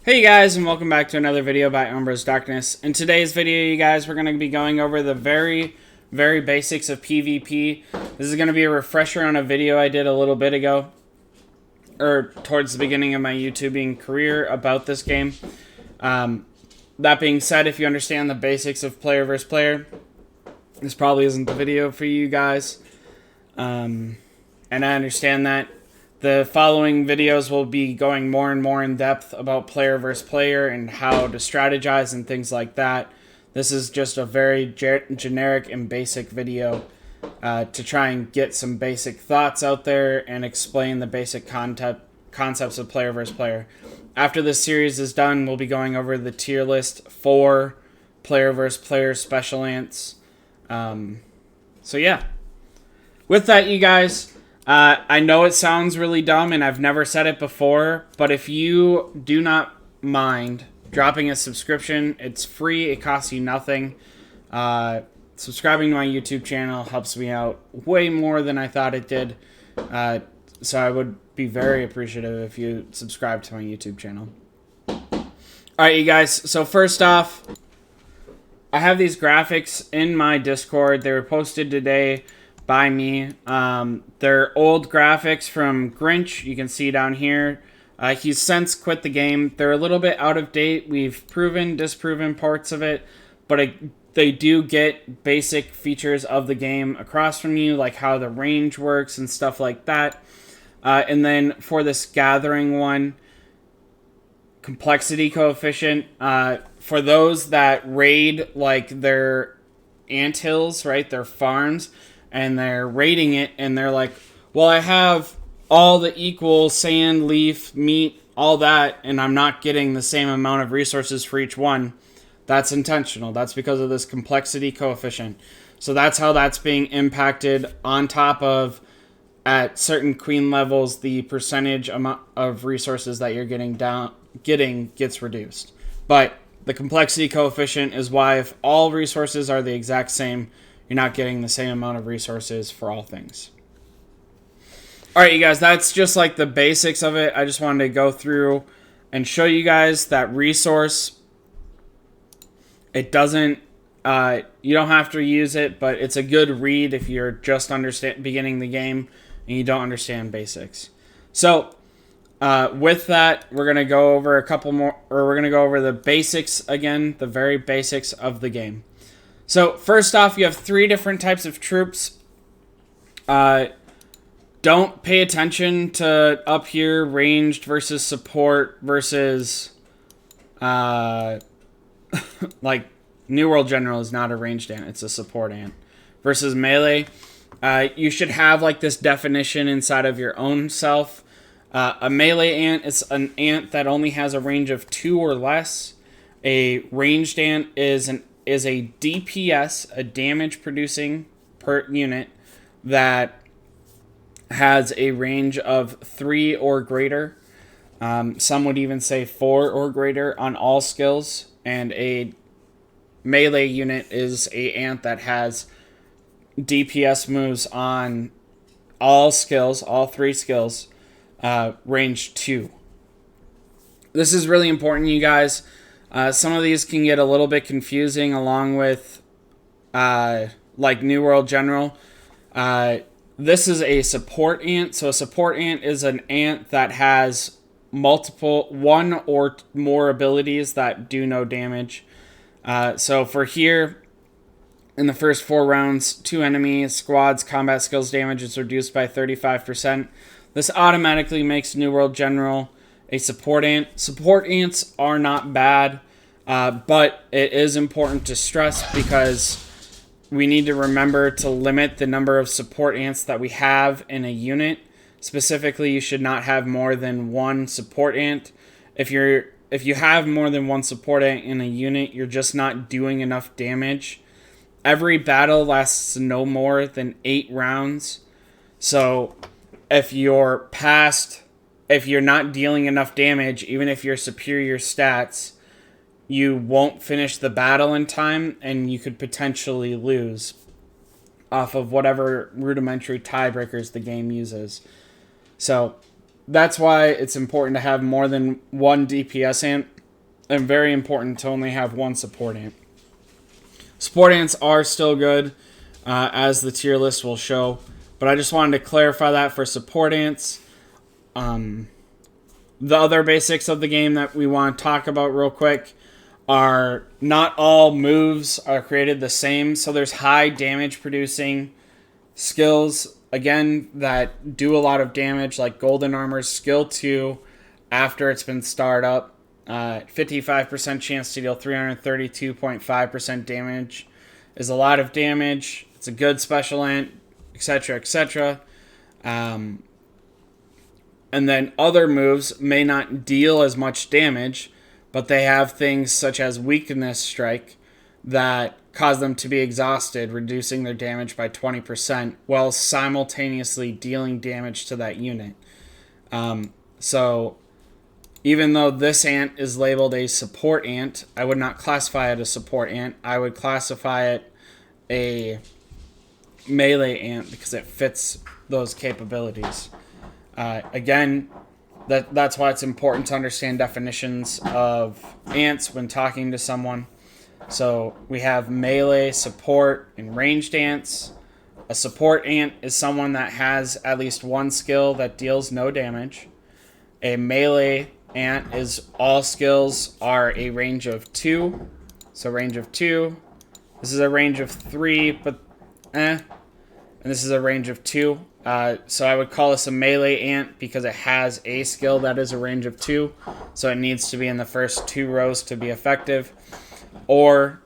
Hey guys, and welcome back to another video by UmbrasDarkness. In today's video, you guys, we're going to be going over the very basics of PvP. This is going to be a refresher on a video I did a little bit ago, or towards the beginning of my YouTubing career about this game. That being said, if you understand the basics of player versus player, this probably isn't the video for you guys. And I understand that. The following videos will be going more and more in depth about player versus player and how to strategize and things like that. This is just a very generic and basic video to try and get some basic thoughts out there and explain the basic concepts of player versus player. After this series is done, we'll be going over the tier list for player versus player special ants. So yeah. With that, you guys... I know it sounds really dumb and I've never said it before, but if you do not mind dropping a subscription, it's free, it costs you nothing. Subscribing to my YouTube channel helps me out way more than I thought it did. So I would be very appreciative if you subscribe to my YouTube channel. Alright, you guys, so first off, I have these graphics in my Discord. They were posted today by me. They're old graphics from Grinch. You can see down here. He's since quit the game. They're a little bit out of date. We've disproven parts of it, but they do get basic features of the game across from you, like how the range works and stuff like that. And then for this gathering one, complexity coefficient, for those that raid like their anthills, right, their farms, and they're rating it, and they're like, well, I have all the equal sand, leaf, meat, all that, and I'm not getting the same amount of resources for each one. That's intentional. That's because of this complexity coefficient. So that's how that's being impacted, on top of, at certain queen levels, the percentage amount of resources that you're getting gets reduced. But the complexity coefficient is why if all resources are the exact same, you're not getting the same amount of resources for all things. Alright, you guys, that's just like the basics of it. I just wanted to go through and show you guys that resource. It doesn't, you don't have to use it, but it's a good read if you're just beginning the game and you don't understand basics. So, with that, we're going to go over we're going to go over the basics again, the very basics of the game. So, first off, you have 3 different types of troops. Don't pay attention to up here, ranged versus support versus, like, New World General is not a ranged ant, it's a support ant. Versus melee, you should have, like, this definition inside of your own self. A melee ant is an ant that only has a range of 2 or less. A ranged ant is a DPS, a damage producing per unit, that has a range of 3 or greater. Some would even say 4 or greater on all skills. And a melee unit is a ant that has DPS moves on all skills, all 3 skills, range 2. This is really important, you guys. Some of these can get a little bit confusing along with, like, New World General. This is a support ant. So a support ant is an ant that has one or more abilities that do no damage. So for here, in the first 4 rounds, 2 enemy squads combat skills damage is reduced by 35%. This automatically makes New World General a support ant. Support ants are not bad, but it is important to stress because we need to remember to limit the number of support ants that we have in a unit. Specifically, you should not have more than 1 support ant. If you have more than 1 support ant in a unit, you're just not doing enough damage. Every battle lasts no more than 8 rounds. So if you're not dealing enough damage, even if you're superior stats, you won't finish the battle in time, and you could potentially lose off of whatever rudimentary tiebreakers the game uses. So that's why it's important to have more than one DPS ant, and very important to only have one support ant. Support ants are still good, as the tier list will show, but I just wanted to clarify that for support ants. The other basics of the game that we want to talk about real quick are not all moves are created the same. So there's high damage producing skills, again, that do a lot of damage, like Golden Armor's skill 2 after it's been starred up. 55% chance to deal 332.5% damage is a lot of damage. It's a good special ant, etc., etc. And then other moves may not deal as much damage, but they have things such as Weakness Strike that cause them to be exhausted, reducing their damage by 20%, while simultaneously dealing damage to that unit. So even though this ant is labeled a support ant, I would not classify it a support ant. I would classify it a melee ant because it fits those capabilities. Again, that's why it's important to understand definitions of ants when talking to someone. So we have melee, support, and ranged ants. A support ant is someone that has at least one skill that deals no damage. A melee ant is all skills are a range of 2. So range of 2. This is a range of 3, but And this is a range of 2. So I would call this a melee ant because it has a skill that is a range of 2. So it needs to be in the first 2 rows to be effective. Or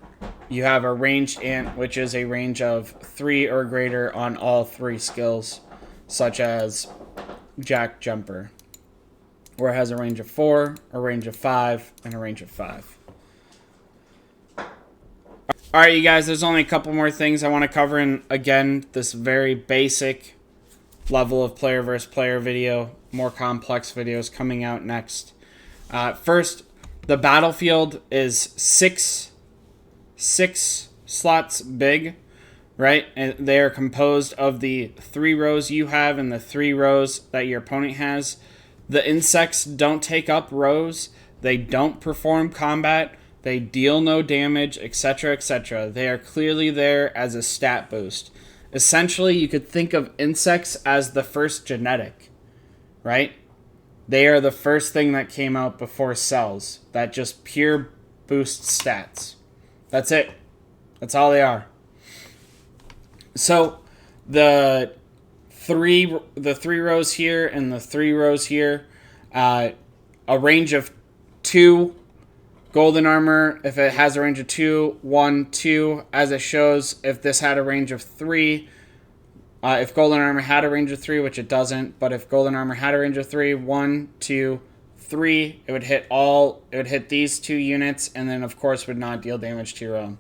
you have a ranged ant, which is a range of 3 or greater on all 3 skills, such as Jack Jumper, where it has a range of 4, a range of 5, and a range of 5. Alright, you guys, there's only a couple more things I want to cover in, again, this very basic level of player versus player video. More complex videos coming out next. First, the battlefield is six slots big, right? And they are composed of the 3 rows you have and the 3 rows that your opponent has. The insects don't take up rows. They don't perform combat. They deal no damage, etc., etc. They are clearly there as a stat boost. Essentially, you could think of insects as the first genetic, right? They are the first thing that came out before cells that just pure boost stats. That's it. That's all they are. So the three rows here and the 3 rows here, a range of 2. Golden Armor, if it has a range of 2, 1, 2, as it shows. If this had a range of 3, if Golden Armor had a range of 3, which it doesn't, but if Golden Armor had a range of 3, 1, 2, 3, it would hit these 2 units, and then of course would not deal damage to your own.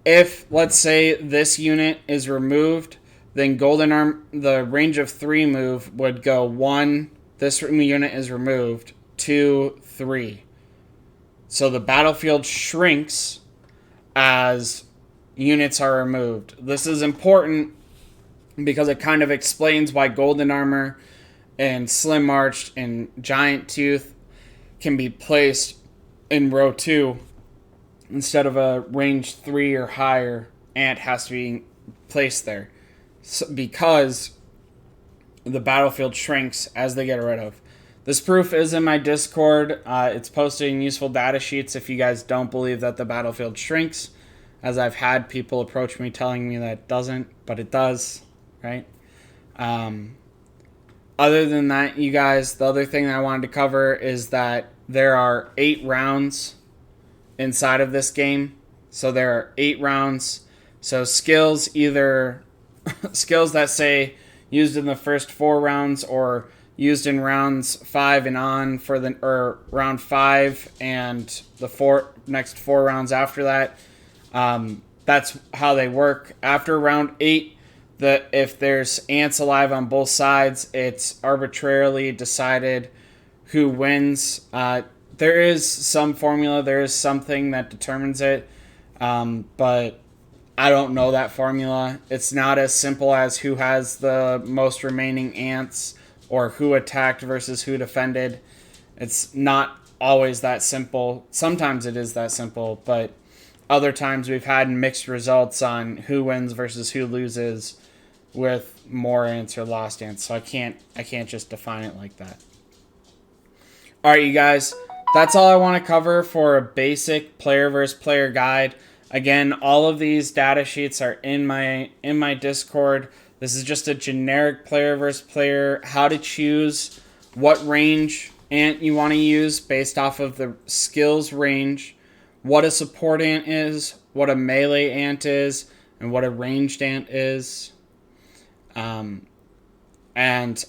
If, let's say, this unit is removed, then Golden Armor, the range of 3 move would go 1, this unit is removed, 2, 3. So the battlefield shrinks as units are removed. This is important because it kind of explains why Golden Armor and Slim March and Giant Tooth can be placed in row 2 instead of a range 3 or higher ant has to be placed there. So, because the battlefield shrinks as they get rid of. This proof is in my Discord. It's posted in useful data sheets if you guys don't believe that the battlefield shrinks, as I've had people approach me telling me that it doesn't, but it does, right? Other than that, you guys, the other thing that I wanted to cover is that there are 8 rounds inside of this game. So there are 8 rounds. So skills, either skills that say used in the first 4 rounds or used in rounds 5 and on or round 5 and the next 4 rounds after that. That's how they work. After round 8, if there's ants alive on both sides, it's arbitrarily decided who wins. There is some formula. There is something that determines it, but I don't know that formula. It's not as simple as who has the most remaining ants or who attacked versus who defended. It's not always that simple. Sometimes it is that simple, but other times we've had mixed results on who wins versus who loses with more ants or lost ants. So I can't just define it like that. All right, you guys, that's all I want to cover for a basic player versus player guide. Again, all of these data sheets are in my Discord. This is just a generic player versus player, how to choose what range ant you want to use based off of the skills range, what a support ant is, what a melee ant is, and what a ranged ant is, and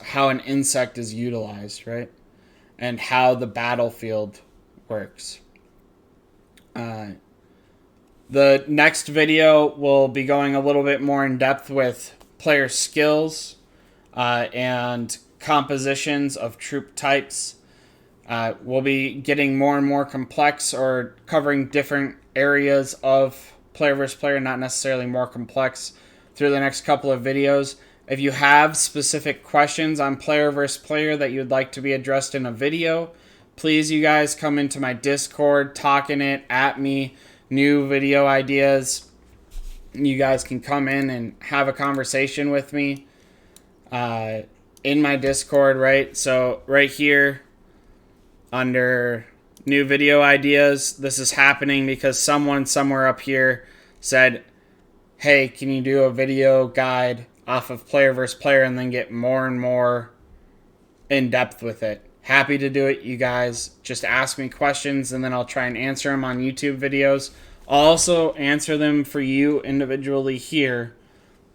how an insect is utilized, right? And how the battlefield works. The next video will be going a little bit more in depth with player skills and compositions of troop types. We'll be getting more and more complex or covering different areas of player versus player, not necessarily more complex, through the next couple of videos. If you have specific questions on player versus player that you'd like to be addressed in a video, please, you guys, come into my Discord, talking it at me, new video ideas. You guys can come in and have a conversation with me in my Discord, right? So right here under new video ideas, this is happening because someone somewhere up here said, hey, can you do a video guide off of player versus player, and then get more and more in depth with it. Happy to do it, you guys. Just ask me questions and then I'll try and answer them on YouTube videos. I'll also answer them for you individually here,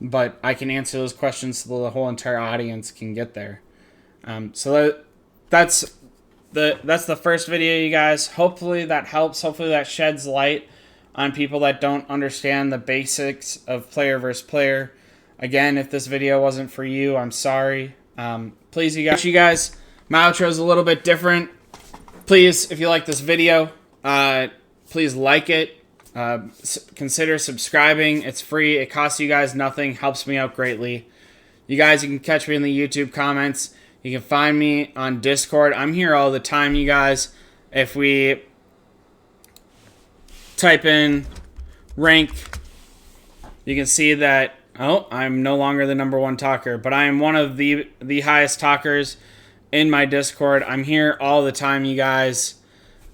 but I can answer those questions so the whole entire audience can get there. So that's the first video, you guys. Hopefully that helps. Hopefully that sheds light on people that don't understand the basics of player versus player. Again, if this video wasn't for you, I'm sorry. Please, you guys, my outro is a little bit different. Please, if you like this video, please like it. Consider subscribing. It's free. It costs you guys nothing. Helps me out greatly. You guys, you can catch me in the YouTube comments. You can find me on Discord. I'm here all the time, you guys. If we type in rank, you can see that, oh, I'm no longer the #1 talker, but I am one of the highest talkers in my Discord. I'm here all the time, you guys.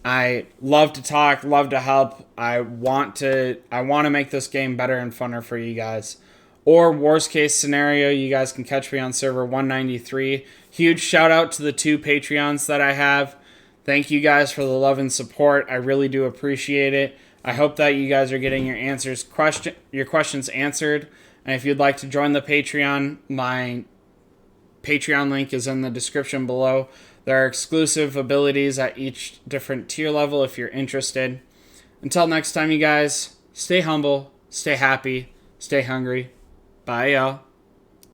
I love to talk, love to help. I want to make this game better and funner for you guys. Or worst case scenario, you guys can catch me on server 193. Huge shout out to the 2 Patreons that I have. Thank you guys for the love and support. I really do appreciate it. I hope that you guys are getting your questions answered. And if you'd like to join the Patreon, my Patreon link is in the description below. There are exclusive abilities at each different tier level if you're interested. Until next time, you guys, stay humble, stay happy, stay hungry. Bye, y'all.